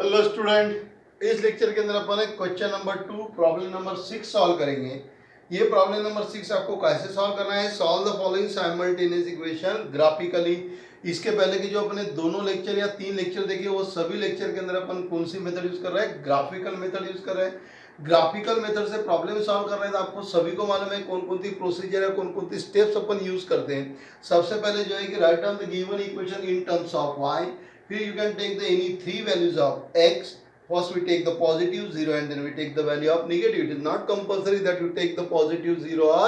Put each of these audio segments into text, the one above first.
Hello student, इस lecture के अंदर अपन question number 2 problem number 6 solve करेंगे। ये प्रॉब्लम नंबर 6 आपको कैसे सॉल्व करना है, solve the following simultaneous equation graphically. इसके पहले के जो अपने दोनों लेक्चर या 3 लेक्चर देखे वो सभी लेक्चर के अंदर अपन कौन सी मेथड यूज कर रहे हैं, ग्राफिकल मेथड यूज कर रहे हैं। ग्राफिकल मेथड से प्रॉब्लम सॉल्व कर रहे हैं तो आपको सभी को मालूम है कौन कौन सी प्रोसीजर है, कौन कौन सी स्टेप्स अपन यूज करते हैं। सबसे पहले जो है कि write down the given equation in terms of y, फिर you can take the any three values of x. First we take the positive 0 and then we take the value of negative. It is not compulsory that you take the positive 0 or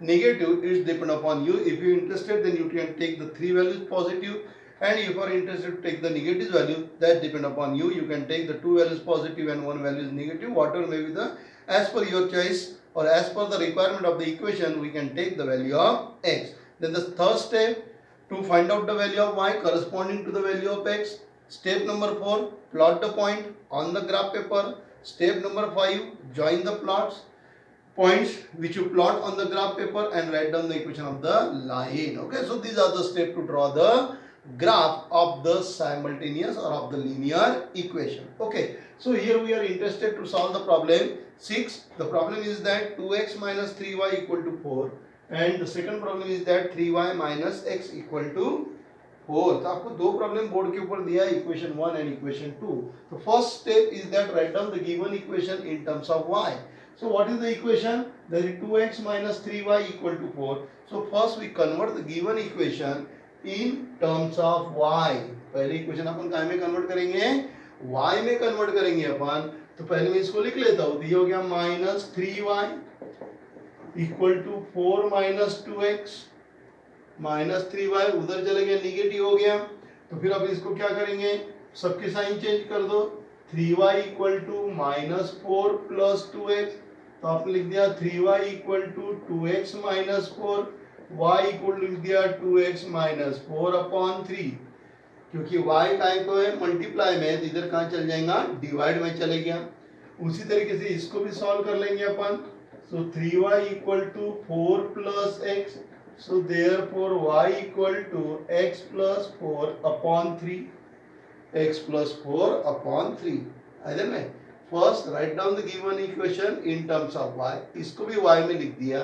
negative. It depend upon you. If you interested then you can take the three values positive, and if you are interested to take the negative value, that depend upon you. You can take the two values positive and one value is negative, whatever may be the as per your choice or as per the requirement of the equation. We can take the value of x. Then the third step, to find out the value of y corresponding to the value of x. Step number 4, plot the point on the graph paper. Step number 5, join the points which you plot on the graph paper and write down the equation of the line. Okay, so these are the steps to draw the graph of the simultaneous or of the linear equation. Okay, so here we are interested to solve the problem 6. The problem is that 2x minus 3y equal to 4, and the second problem is that 3y minus x equal to 4. तो आपको दो problem board के ऊपर दिया है, equation 1 and equation 2. तो first step is that right down the given equation in terms of y. So what is the equation? That is 2x minus 3y equal to 4. So first we convert the given equation in terms of y. पहले equation अपन काय में convert करेंगे, y में convert करेंगे अपन. तो पहले मैं इसको लिख लेता हूँ. ये हो गया minus 3y equal to 4 minus 2x. Minus 3y उधर चले गया, निगेटिव हो गया. तो फिर अब इसको क्या करेंगे, सबके साइन चेंज कर दो. 3y equal to minus 4 plus 2x. तो आपने लिख दिया 3y equal to 2x minus 4, y equal लिख दिया 2x माइनस 4 अपॉन 3. क्योंकि y टाइप को है मल्टीप्लाई में, तो इधर कहाँ चल जाएगा, डिवाइड में चले गया. उसी तरीके से इसको भी सॉल्व कर लेंगे अपन. So 3y equal to 4 plus x. So therefore y equal to x plus 4 upon 3. X plus 4 upon 3. either में first write down the given equation in terms of y. इसको भी y में लिख दिया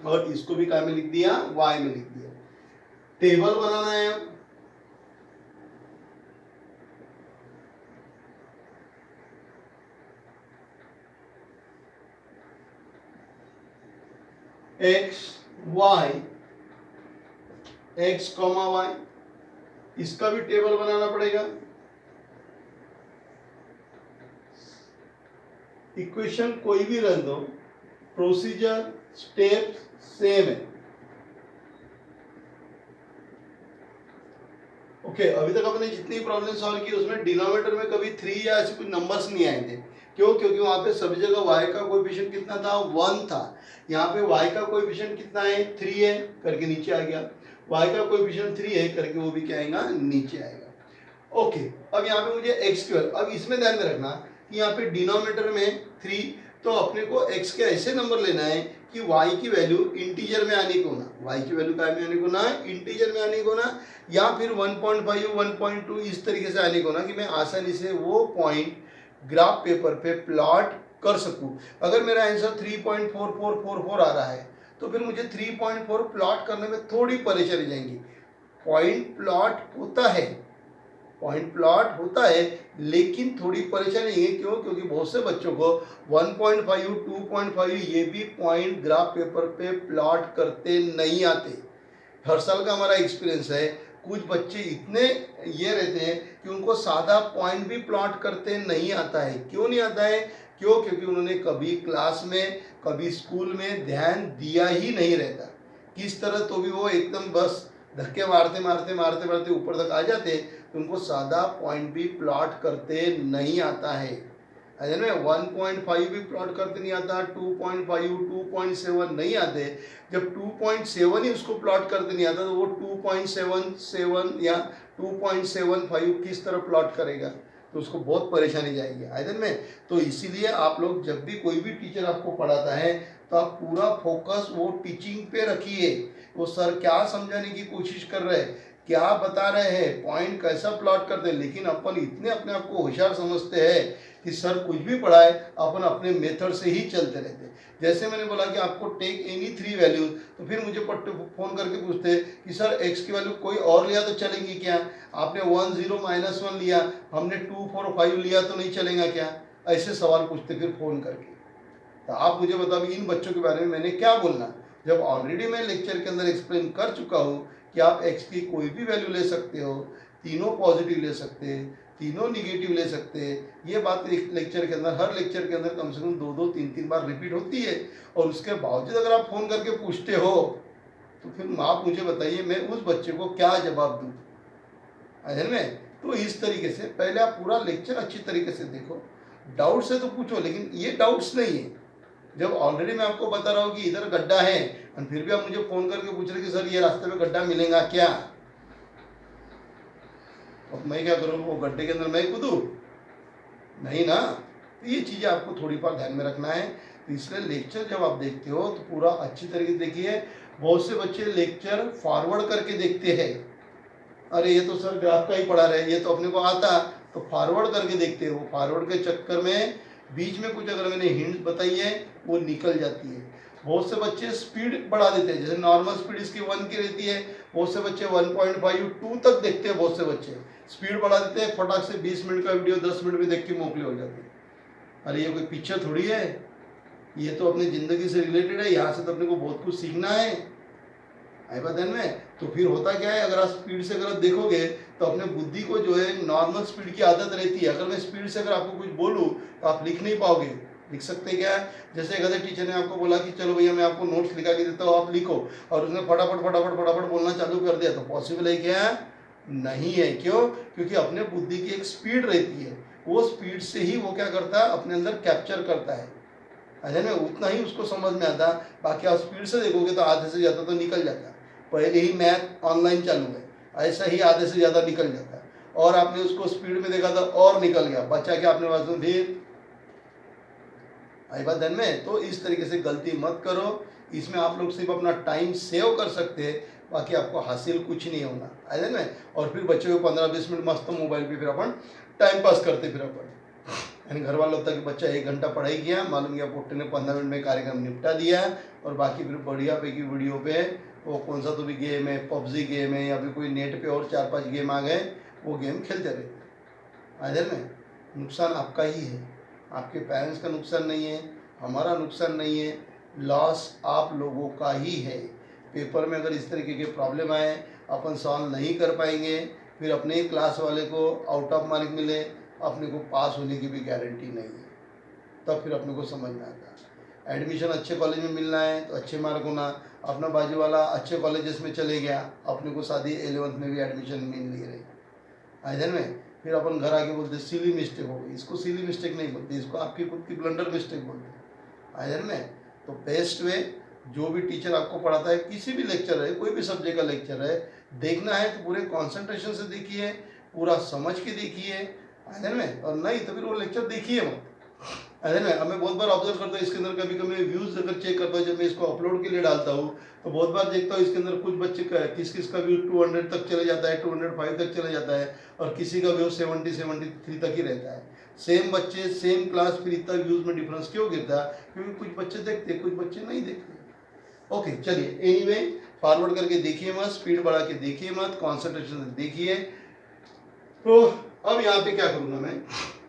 और इसको भी क्या में लिख दिया, y में लिख दिया. टेबल बनाना है. x y, x comma y, इसका भी टेबल बनाना पड़ेगा. इक्वेशन कोई भी रख दो, प्रोसीजर स्टेप सेम है. ओके, अभी तक अपने जितनी प्रॉब्लम सॉल्व की उसमें डिनोमिनेटर में कभी 3 या ऐसे कुछ नंबर्स नहीं आए थे. क्यों? क्योंकि वहां पे सभी जगह y का कोएफिशिएंट कितना था, 1 था. यहाँ पे y का कोएफिशिएंट कितना है, 3 है करके नीचे आ गया. y का कोएफिशिएंट 3 है करके वो भी क्या आएगा, नीचे आएगा. ओके, अब यहाँ पे मुझे x². अब इसमें ध्यान में रखना कि यहाँ पे डिनोमिनेटर में 3, तो अपने को x के ऐसे नंबर लेना है कि y की वैल्यू इंटीजर में आने को ना, y की वैल्यू क्या में आने को ना, इंटीजर में आने को ना, या फिर 1.5 1.2 इस तरीके से आने को ना कि मैं आसानी से वो पॉइंट ग्राफ पेपर पे प्लॉट कर सकूं. अगर मेरा आंसर 3.4444 आ रहा है तो फिर मुझे 3.4 प्लॉट करने में थोड़ी परेशानी जाएंगी. पॉइंट प्लॉट होता है लेकिन थोड़ी परेशानी है. क्यों? क्योंकि बहुत से बच्चों को 1.5 2.5 ये भी पॉइंट ग्राफ पेपर पे प्लॉट करते नहीं आते. हर साल का हमारा एक्सपीरियंस है, कुछ बच्चे इतने ये रहते हैं कि उनको सादा पॉइंट भी प्लॉट करते नहीं आता है. क्यों नहीं आता है? क्यों? क्योंकि उन्होंने कभी क्लास में, कभी स्कूल में ध्यान दिया ही नहीं रहता. किस तरह तो भी वो एकदम बस धक्के मारते मारते मारते मारते ऊपर तक आ जाते, तो उनको सादा पॉइंट भी प्लॉट करते नहीं आता है. है ना, 1.5 भी प्लॉट करते नहीं आता, 2.5 2.7 नहीं आते. जब 2.7 ही उसको प्लॉट करते नहीं आता तो वो 2.77 या 2.75 किस तरह प्लॉट करेगा, तो उसको बहुत परेशानी जाएगी. है में. तो इसीलिए आप लोग जब भी कोई भी टीचर आपको पढ़ाता है तो आप पूरा फोकस वो टीचिंग पे रखिए, वो सर क्या समझाने की कोशिश कर रहे हैं, क्या बता रहे हैं, पॉइंट कैसा प्लॉट करते हैं। लेकिन अपन इतने अपने आप को होशियार समझते हैं कि सर कुछ भी पढ़ाए अपन अपने मेथड से ही चलते रहते हैं। जैसे मैंने बोला कि आपको टेक एनी 3 वैल्यूज, तो फिर मुझे फोन करके पूछते कि सर एक्स की वैल्यू कोई और लिया तो चलेंगी क्या, आपने 1 0 -1 लिया, हमने 2 4 5 लिया तो नहीं चलेगा क्या, ऐसे सवाल पूछते फिर फ़ोन करके। तो आप मुझे बताओ इन बच्चों के बारे में मैंने क्या बोलना, जब ऑलरेडी मैं लेक्चर के अंदर एक्सप्लेन कर चुका हूँ कि आप एक्स की कोई भी वैल्यू ले सकते हो, तीनों पॉजिटिव ले सकते हैं, तीनों निगेटिव ले सकते हैं। ये बात लेक्चर के अंदर, हर लेक्चर के अंदर कम से कम 2 2 3 3 बार रिपीट होती है। और उसके बावजूद अगर आप फ़ोन करके पूछते हो तो फिर आप मुझे बताइए मैं उस बच्चे को क्या जवाब दूँ, है ना। तो इस तरीके से पहले आप पूरा लेक्चर अच्छी तरीके से देखो, डाउट्स है तो पूछो, लेकिन ये डाउट्स नहीं है जब ऑलरेडी मैं आपको बता रहा हूँ कि इधर गड्ढा है और फिर भी आप मुझे फ़ोन करके पूछ रहे कि सर ये रास्ते में गड्ढा मिलेगा क्या, अब मैं क्या करूँ, वो गड्ढे के अंदर मैं कूदूँ, नहीं ना। तो ये चीज़ें आपको थोड़ी बार ध्यान में रखना है। तो इसलिए लेक्चर जब आप देखते हो तो पूरा अच्छी तरीके से देखिए। बहुत से बच्चे लेक्चर फॉरवर्ड करके देखते हैं, अरे ये तो सर ग्राफ का ही पढ़ा रहे, ये तो अपने को आता, तो फॉरवर्ड करके देखते हैं। वो फॉरवर्ड के चक्कर में बीच में कुछ अगर मैंने हिंट बताई है वो निकल जाती है। बहुत से बच्चे स्पीड बढ़ा देते हैं, जैसे नॉर्मल स्पीड इसकी 1 की रहती है, बहुत से बच्चे 1.5 2 तक देखते हैं, बहुत से बच्चे स्पीड बढ़ा देते हैं, फटाक से 20 मिनट का वीडियो 10 मिनट में देख के मोकले हो जाते हैं। अरे ये कोई पिक्चर थोड़ी है, ये तो अपनी ज़िंदगी से रिलेटेड है, यहाँ से तो अपने को बहुत कुछ सीखना है ध्यान में। तो फिर होता क्या है, अगर आप स्पीड से अगर आप देखोगे तो अपने बुद्धि को जो है नॉर्मल स्पीड की आदत रहती है। अगर मैं स्पीड से अगर आपको कुछ बोलूँ तो आप लिख नहीं पाओगे। लिख सकते क्या है, जैसे एक अदर टीचर ने आपको बोला कि चलो भैया मैं आपको नोट्स लिखा के देता हूँ आप लिखो, और उसने फटाफट फटाफट फटाफट बोलना चालू कर दिया, तो पॉसिबल है क्या, नहीं है। क्यों, क्योंकि अपने बुद्धि की एक स्पीड रहती है, वो स्पीड से ही वो क्या करता है, अपने अंदर कैप्चर करता है ना, उतना ही उसको समझ में आता। बाकी आप स्पीड से देखोगे तो आधे से ज़्यादा तो निकल जाता है। पहले ही मैथ ऑनलाइन चालू है, ऐसा ही आधे से ज़्यादा निकल जाता है, और आपने उसको स्पीड में देखा था और निकल गया, बचा क्या आपने पास फिर, आई बात ध्यान में। तो इस तरीके से गलती मत करो, इसमें आप लोग सिर्फ अपना टाइम सेव कर सकते हैं, बाकी आपको हासिल कुछ नहीं होना, आई ध्यान में। और फिर बच्चे को 15-20 मिनट मस्त मोबाइल पे फिर अपन टाइम पास करते, फिर अपन यानी घर वालों तक बच्चा 1 घंटा पढ़ाई किया, मालूम किया पोट्टे ने 15 मिनट में कार्यक्रम निपटा दिया, और बाकी फिर बढ़िया पे की वीडियो पे वो कौन सा तो भी गेम है, पबजी गेम है, या फिर कोई नेट पे और 4-5 गेम आ गए, वो गेम खेलते रहते। आधे में नुकसान आपका ही है, आपके पेरेंट्स का नुकसान नहीं है, हमारा नुकसान नहीं है, लॉस आप लोगों का ही है। पेपर में अगर इस तरीके के प्रॉब्लम आए, अपन सॉल्व नहीं कर पाएंगे, फिर अपने ही क्लास वाले को आउट ऑफ मार्क मिले, अपने को पास होने की भी गारंटी नहीं है। तब फिर अपने को समझ में आता है एडमिशन अच्छे कॉलेज में मिलना है तो अच्छे मार्क होना, अपना बाजू वाला अच्छे कॉलेजेस में चले गया, अपने को शादी 11th में भी एडमिशन मिल नहीं रही, आइधर में फिर अपन घर आके बोलते सिली मिस्टेक हो गई। इसको सिली मिस्टेक नहीं बोलते, इसको आपकी खुद की ब्लंडर मिस्टेक बोलते, आइधर में। तो बेस्ट वे जो भी टीचर आपको पढ़ाता है, किसी भी लेक्चर है, कोई भी सब्जेक्ट का लेक्चर है, देखना है तो पूरे कॉन्सेंट्रेशन से देखिए, पूरा समझ के देखिए, आइधर में। और नहीं तो फिर वो लेक्चर देखिए मत, आइधर में। अब मैं बहुत बार ऑब्जर्व करता हूँ इसके अंदर, कभी कभी व्यूज़ अगर चेक करता हूँ, जब मैं इसको अपलोड के लिए डालता हूँ तो बहुत बार देखता हूँ इसके अंदर कुछ बच्चे का किस किस का व्यू 200 तक चले जाता है, 205 तक चले जाता है, और किसी का व्यू 70-73 तक ही रहता है। सेम बच्चे सेम क्लास, फिर इतना व्यूज़ में डिफरेंस क्यों गिरता है, क्योंकि कुछ बच्चे देखते कुछ बच्चे नहीं देखते। ओके चलिए, एनीवे फॉरवर्ड करके देखिए मत, स्पीड बढ़ा के देखिए मत, कॉन्सेंट्रेशन से देखिए। तो अब यहाँ पे क्या करूँगा मैं,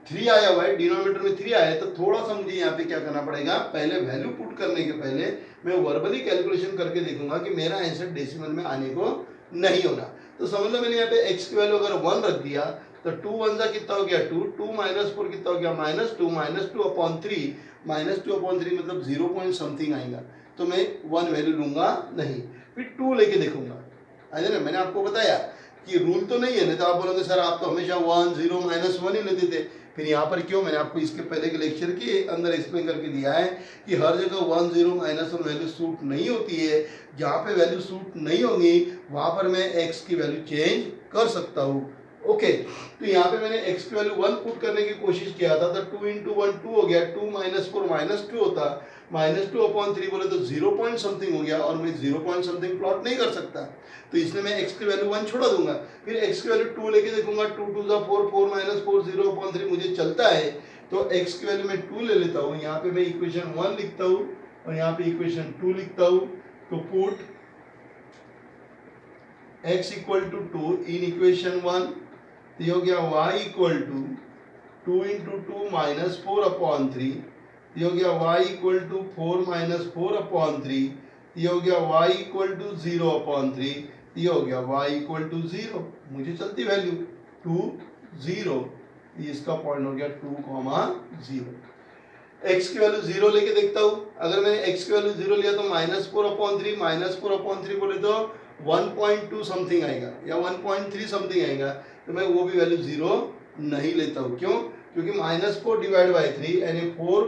3 आया हुआ है, डिनोमिनेटर में 3 आया है, तो थोड़ा सा मुझे यहाँ पे क्या करना पड़ेगा, पहले वैल्यू पुट करने के पहले मैं वर्बली कैलकुलेशन करके देखूंगा कि मेरा आंसर डेसिमल में आने को नहीं होना। तो समझ लो मैंने यहाँ पे x की वैल्यू अगर 1 रख दिया तो 2 1 जा कितना हो गया 2, 2 - 4 कितना हो गया -2 -2/3, -2/3 मतलब 0 पॉइंट समथिंग आएगा, तो मैं 1 वैल्यू लूंगा नहीं, फिर 2 लेके देखूंगा। है ना, मैंने आपको बताया कि रूल तो नहीं है, नहीं तो आप बोलोगे सर आप तो हमेशा 1 0 -1 ही लेते थे। फिर यहाँ पर क्यों, मैंने आपको इसके पहले के लेक्चर के अंदर एक्सप्लेन करके दिया है कि हर जगह 1 0 -1 वैल्यू सूट नहीं होती है। जहाँ पे वैल्यू सूट नहीं होगी वहाँ पर मैं x की वैल्यू चेंज कर सकता हूँ। ओके, तो यहाँ पे मैंने x की वैल्यू 1 पुट करने की कोशिश किया था, तो 2 इंटू 1 2 हो गया, 2 माइनस 4 माइनस 2 होता, -2 अपॉन 3 बोले तो 0 पॉइंट समथिंग हो गया, और मैं 0 पॉइंट समथिंग प्लॉट नहीं कर सकता, तो इसमें मैं x की वैल्यू 1 छोड़ा दूंगा, फिर x की वैल्यू 2 लेके देखूंगा, 2 2 जा 4, 4 माइनस 4 0 अपॉन 3 मुझे चलता है, तो x की वैल्यू मैं 2 ले लेता हूँ, यहाँ पे मैं इक्वेशन 1 लिखता हूँ और यहाँ पे इक्वेशन 2 लिखता हूँ, तो put x equal to 2 in equation 1, तो ये हो गया y equal to 2 into 2 minus 4 upon 3, ये हो गया y equal to 4 minus 4 upon 3, ये हो गया y इक्वल टू 0 अपॉन 3, ये हो गया y इक्वल टू 0, मुझे चलती वैल्यू 2 0, इसका पॉइंट हो गया 2,0। x की वैल्यू 0 लेके देखता हूँ, अगर मैंने x की वैल्यू 0 लिया तो -4 अपॉन 3, -4 अपॉन 3 बोले तो 1.2 समथिंग आएगा या 1.3 समथिंग आएगा, तो मैं वो भी वैल्यू 0 नहीं लेता हूँ, क्यों? क्योंकि -4 डिवाइड बाई 3 यानी 4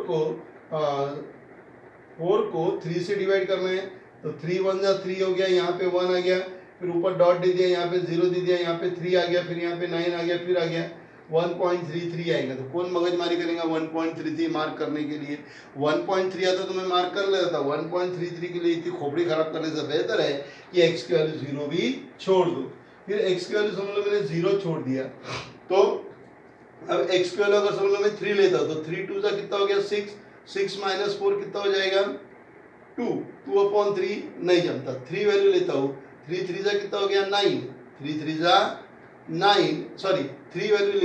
को 3 से डिवाइड करना है, तो 3 1 जा 3 हो गया, यहाँ पे 1 आ गया, फिर ऊपर डॉट दे दिया, यहाँ पे 0 दे दिया, यहाँ पे 3 आ गया, फिर यहाँ पे 9 आ गया, फिर आ गया 1.33 आएगा, तो कौन मगजमारी करेगा 1.33 मार्क करने के लिए? 1.3 आता तो मैं मार्क कर लेता, 1.33 के लिए इतनी खोपड़ी खराब करने से बेहतर है कि x की वैल्यू 0 भी छोड़ दो। फिर x की वैल्यू समझ लो मैंने 0 छोड़ दिया, तो अब x की वैल्यू अगर समझ लो मैं 3 लेता हूँ, तो 3 2 जा कितना हो गया 6, 6 माइनस 4 कितना हो जाएगा 2, 2 अपॉन 3 नहीं जमता, 3 वैल्यू लेता हूँ, 3 3 जा कितना हो गया 9, 3 3 जा 9, सॉरी 3 वैल्यू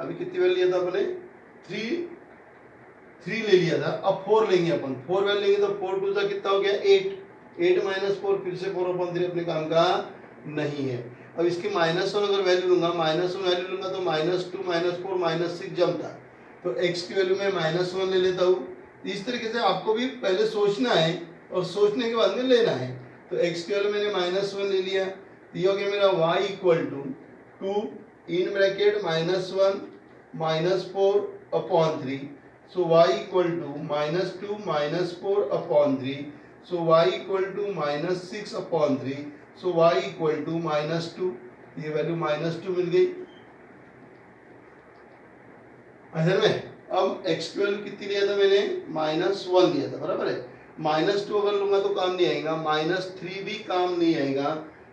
अभी कितनी वैल्यू लिया था अपने 3 ले लिया था, अब 4 लेंगे अपन, 4 वैल्यू लेंगे तो 4 2 जा कितना हो गया 8, 8 माइनस 4 फिर से 4 अपॉन 3 अपने काम का नहीं है। अब इसकी -1 अगर वैल्यू लूंगा, -1 वैल्यू लूंगा तो -2 -4 -6 जमता, तो x की वैल्यू में -1 ले लेता हूँ। इस तरीके से आपको भी पहले सोचना है और सोचने के बाद में लेना है, तो x की वैल्यू मैंने -1 ले लिया, ये हो गया मेरा y equal to 2 in bracket -1 -4 upon 3, so y equal to -2 -4 upon 3, so y equal to -6 upon 3, so y equal to -2, ये वैल्यू -2 मिल गई असल में। अब x की वैल्यू कितनी लिया था मैंने -1 लिया था, बराबर है, -2 अगर लूंगा तो काम नहीं आएगा, -3 भी काम नहीं आएगा,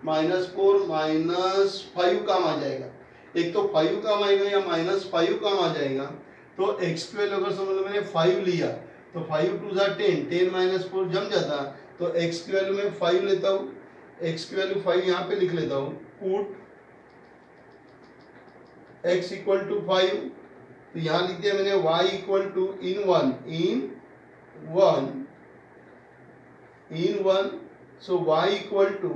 -4 -5 काम आ जाएगा, एक तो 5 काम आएगा या -5 काम आ जाएगा, तो x की वैल्यू अगर समझ लो मैंने 5 लिया तो 5 2 जा 10, 10 -4 जम जाता, तो x की वैल्यू मैं 5 लेता हूँ, x की वैल्यू 5 यहाँ पे लिख लेता हूँ, पुट x इक्वल टू 5, तो यहाँ लिख दिया मैंने y equal to in 1, so y equal to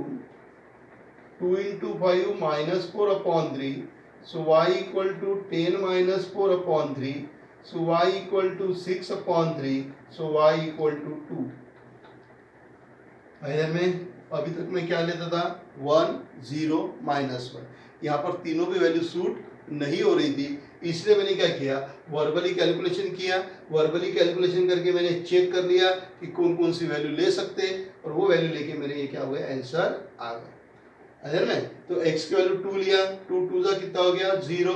2 into 5 -4 upon 3, so y equal to 10 minus 4 upon 3, so y equal to 6 upon 3, so y equal to 2। में अभी तक मैं क्या लेता था 1 0 -1, यहाँ पर तीनों की वैल्यू सूट नहीं हो रही थी, इसलिए मैंने क्या किया वर्बली कैलकुलेशन किया, वर्बली कैलकुलेशन करके मैंने चेक कर लिया कि कौन कौन सी वैल्यू ले सकते, और वो वैल्यू लेके मेरे ये क्या हो गया आंसर आ गया है में। तो x की वैल्यू 2 लिया, 2 2 जा कितना हो गया 0,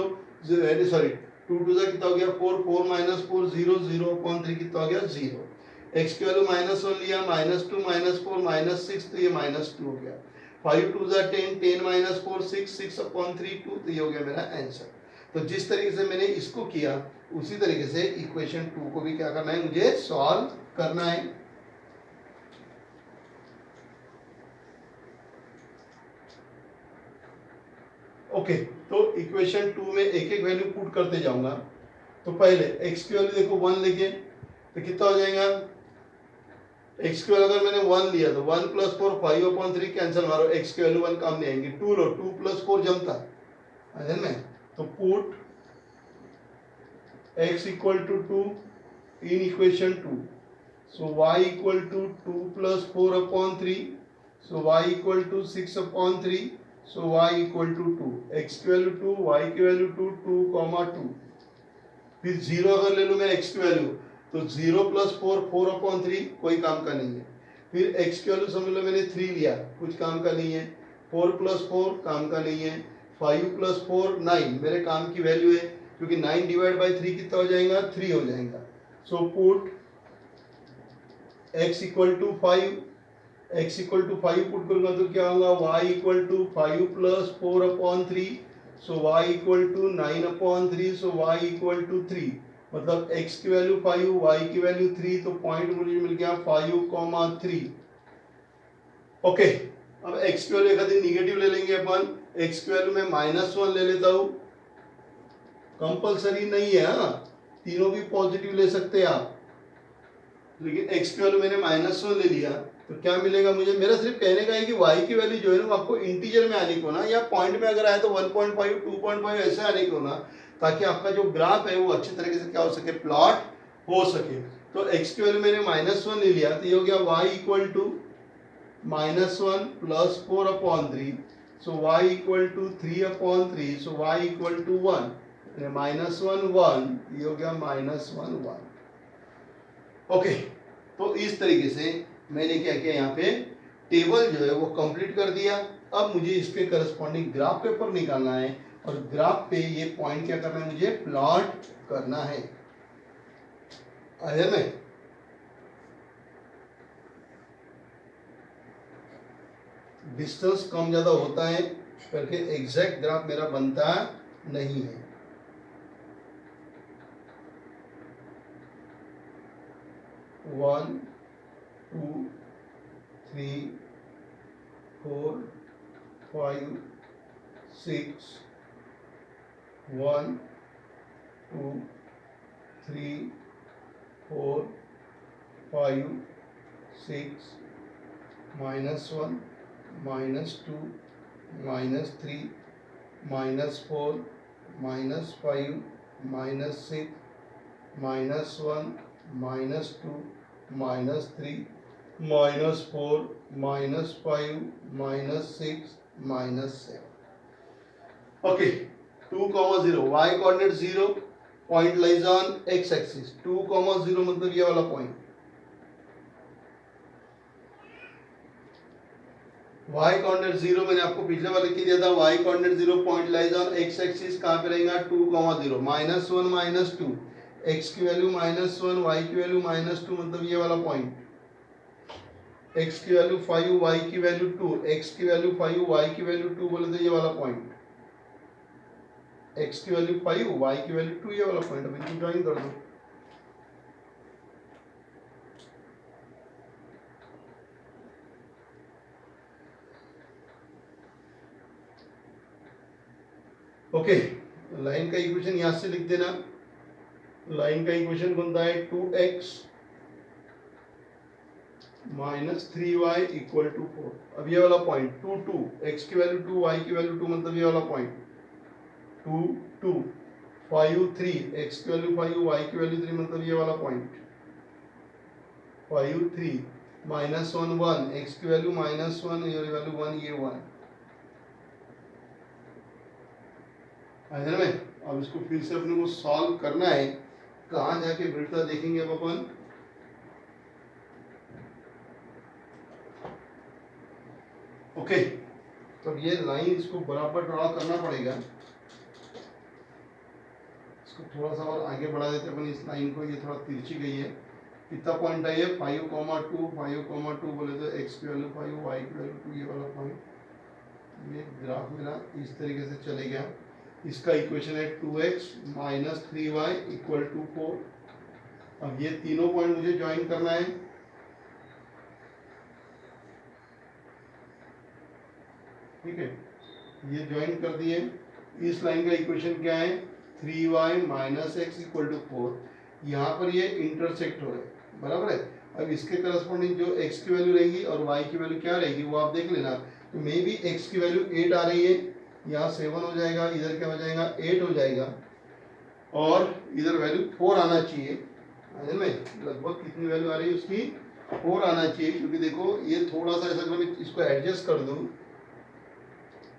सॉरी 2 2 जा कितना हो गया 4, 4 -4 0, 0 अपॉन 3 कितना हो गया 0, x की वैल्यू -1 लिया, -2 -4 -6, तो ये -2 हो गया, 5 2 जा 10, 10 -4 6, 6 अपॉन 3 2, तो ये हो गया मेरा आंसर। तो जिस तरीके से मैंने इसको किया उसी तरीके से इक्वेशन 2 को भी क्या करना है मुझे सॉल्व करना है। ओके, तो इक्वेशन 2 में एक एक वैल्यू पुट करते जाऊंगा, तो पहले x की वैल्यू देखो 1 लेके तो कितना हो जाएगा, x की वैल्यू अगर मैंने 1 लिया तो 1 + 4 5 अपॉन 3 कैंसिल मारो, x की वैल्यू 1 काम नहीं आएंगी, 2 लो, 2 + 4 जमता है में, तो put x equal to 2 in equation 2, so y equal to 2 + 4 upon 3, so y equal to 6 upon 3, so y equal to 2, x की वैल्यू 2, y की वैल्यू 2, 2, 2, फिर 0 अगर ले लूँ मैं x की वैल्यू तो 0 + 4 4 अपॉन 3 कोई काम का नहीं है, फिर x की वैल्यू समझ लो मैंने 3 लिया कुछ काम का नहीं है, 4 + 4 काम का नहीं है, 5 प्लस 4 9 मेरे काम की वैल्यू है, क्योंकि 9 डिवाइड बाई 3 कितना हो जाएगा, 3 हो जाएगा। So put x equal to 5, x equal to 5 put करूंगा तो क्या होगा, y equal to 5 plus 4 upon 3, so y equal to 9 upon 3, so y equal to 3, मतलब x की वैल्यू 5, y की वैल्यू 3, तो पॉइंट मुझे मिल गया 5,3। ओके, अब x की वैल्यू एक आधी निगेटिव ले लेंगे अपन, x की वैल्यू में -1 ले लेता हूं, कंपलसरी नहीं है, हाँ तीनों भी पॉजिटिव ले सकते हैं आप, लेकिन x की वैल्यू मैंने -1 ले लिया तो क्या मिलेगा मुझे, मेरा सिर्फ कहने का है कि y की वैल्यू जो है ना वो आपको इंटीजर में आने को ना, या पॉइंट में अगर आए तो 1.5 2.5 ऐसे आने को ना, ताकि आपका जो ग्राफ है वो अच्छी तरीके से क्या हो सके, प्लॉट हो सके। तो x की वैल्यू मैंने -1 ले लिया तो ये हो गया y equal to -1 plus 4 upon 3, so y equal to 3 upon 3, so y equal to 1, -1 1, ये हो गया -1 1। ओके, तो इस तरीके से मैंने क्या किया, यहाँ पे टेबल जो है वो कंप्लीट कर दिया। अब मुझे इसके करस्पॉन्डिंग ग्राफ पेपर निकालना है, और ग्राफ पे ये पॉइंट क्या करना है, मुझे प्लॉट करना है। आया में डिस्टेंस कम ज्यादा होता है करके एग्जैक्ट ग्राफ मेरा बनता नहीं है। One 2 3 4 5 6 1 2 3 4 5 6 -1 -2 -3 -4 -5 -6 -1 -2 -3 -4 -5 -6 -7। Okay, 2,0 y coordinate 0, point lies on x axis, 2,0 मतलब ये वाला पॉइंट, y कोऑर्डिनेट 0 मैंने आपको पिछले वाले लिख दिया था, y coordinate 0 point lies on x axis कहां पे रहेगा, 2,0 -1 -2, x की वैल्यू -1 y की वैल्यू -2 मतलब ये वाला पॉइंट, x की वैल्यू 5 y की वैल्यू 2, x की वैल्यू 5 y की वैल्यू 2 बोले तो ये वाला पॉइंट, x की वैल्यू 5 y की वैल्यू 2, ये वाला पॉइंट। अब इनको ड्राइंग कर दो। ओके, लाइन का इक्वेशन यहां से लिख देना। लाइन का इक्वेशन बनता है 2x -3y इक्वल टू 4। अब ये वाला पॉइंट 2 2, x की वैल्यू 2 y की वैल्यू 2 मतलब ये वाला पॉइंट 2 2 5 3, x की वैल्यू 5 y की वैल्यू 3 मतलब ये वाला पॉइंट 5 3 -1 1, x की वैल्यू -1 ये वैल्यू 1, ये 1 है में। अब इसको फिर से अपने को सॉल्व करना है, कहाँ जाके बेटा देखेंगे अब अपन। ओके, तो ये लाइन इसको बराबर ड्रॉ करना पड़ेगा, इसको थोड़ा सा और आगे बढ़ा देते अपन इस लाइन को, ये थोड़ा तिरछी गई है। कितना पॉइंट है ये, 5,2 5,2 बोले तो x की वैल्यू 5 y की वैल्यू 2, ये वाला पॉइंट। ये ग्राफ मेरा इस तरीके से चले गया। इसका इक्वेशन है 2x -3y इक्वल टू 4। अब ये तीनों पॉइंट मुझे ज्वाइन करना है। ठीक है, ये ज्वाइन कर दिए। इस लाइन का इक्वेशन क्या है, 3y -x इक्वल टू 4। यहाँ पर ये इंटरसेक्ट हो रहा है, बराबर है। अब इसके करस्पॉन्डिंग जो x की वैल्यू रहेगी और y की वैल्यू क्या रहेगी वो आप देख लेना। तो मे भी x की वैल्यू 8 आ रही है, यहाँ 7 हो जाएगा, इधर क्या हो जाएगा 8 हो जाएगा, और इधर वैल्यू 4 आना चाहिए। में लगभग कितनी वैल्यू आ रही है उसकी, 4 आना चाहिए, क्योंकि देखो ये थोड़ा सा ऐसा अगर मैं इसको एडजस्ट कर दूं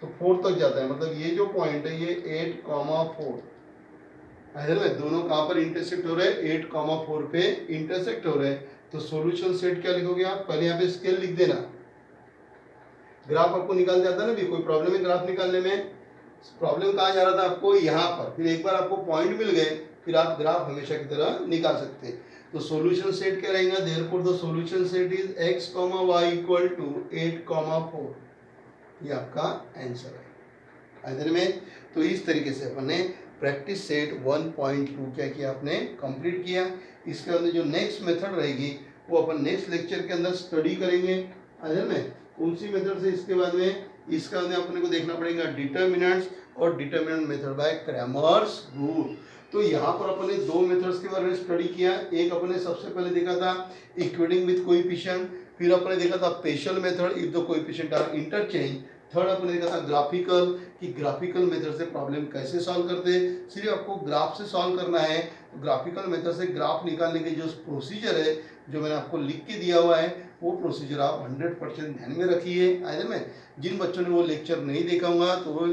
तो 4 तक जाता है। मतलब ये जो पॉइंट है ये 8,4 में दोनों कहाँ पर इंटरसेक्ट हो रहे हैं, 8,4 पे इंटरसेक्ट हो रहे हैं। तो सॉल्यूशन सेट क्या लिखोगे आप, पहले यहाँ पे स्केल लिख देना। ग्राफ आपको निकाल जाता है ना भी, कोई प्रॉब्लम है ग्राफ निकालने में, प्रॉब्लम कहाँ जा रहा था आपको, यहाँ पर। फिर एक बार आपको पॉइंट मिल गए, फिर आप ग्राफ हमेशा की तरह निकाल सकते हैं। तो सॉल्यूशन सेट क्या रहेगा, therefore the solution set is x, y equal to 8, 4। ये आपका आंसर है इधर में। तो इस तरीके से अपन ने प्रैक्टिस सेट 1.2 क्या किया, आपने कंप्लीट किया। इसके अंदर जो नेक्स्ट मेथड रहेगी वो अपन नेक्स्ट लेक्चर के अंदर स्टडी करेंगे इधर में। कौन सी मेथड से, इसके बाद में इसका अंदर अपने को देखना पड़ेगा डिटर्मिनेंट्स और determinant method by Cramer's rule. तो यहाँ पर अपन ने दो मेथड्स के बारे में स्टडी किया। एक अपन ने सबसे पहले देखा था इक्वेटिंग विद कोएफिशिएंट, फिर अपन ने देखा था special method if the coefficient are interchange, third अपन ने देखा था ग्राफिकल, कि ग्राफिकल मेथड से प्रॉब्लम कैसे सॉल्व करते हैं। सिर्फ आपको ग्राफ से सॉल्व करना है, तो ग्राफिकल मेथड से ग्राफ निकालने की जो प्रोसीजर है जो मैंने आपको लिख के दिया हुआ है, वो प्रोसीजर आप 100% ध्यान में रखिए। आइए में जिन बच्चों ने वो लेक्चर नहीं देखा होगा तो वो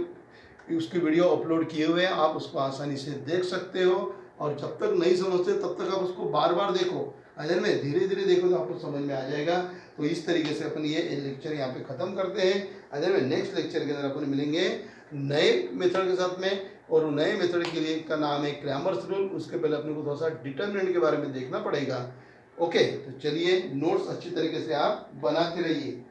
उसकी वीडियो अपलोड किए हुए हैं, आप उसको आसानी से देख सकते हो। और जब तक नहीं समझते तब तक आप उसको बार बार देखो, अजय में धीरे धीरे देखो तो आपको समझ में आ जाएगा। तो इस तरीके से अपन ये लेक्चर यहाँ पे ख़त्म करते हैं। अजय में नेक्स्ट लेक्चर के अंदर अपन मिलेंगे नए मेथड के साथ में, और नए मेथड के लिए का नाम है क्रैमर्स रूल। उसके पहले अपने को थोड़ा सा डिटर्मिनेंट के बारे में देखना पड़ेगा। ओके, तो चलिए नोट्स अच्छी तरीके से आप बनाते रहिए।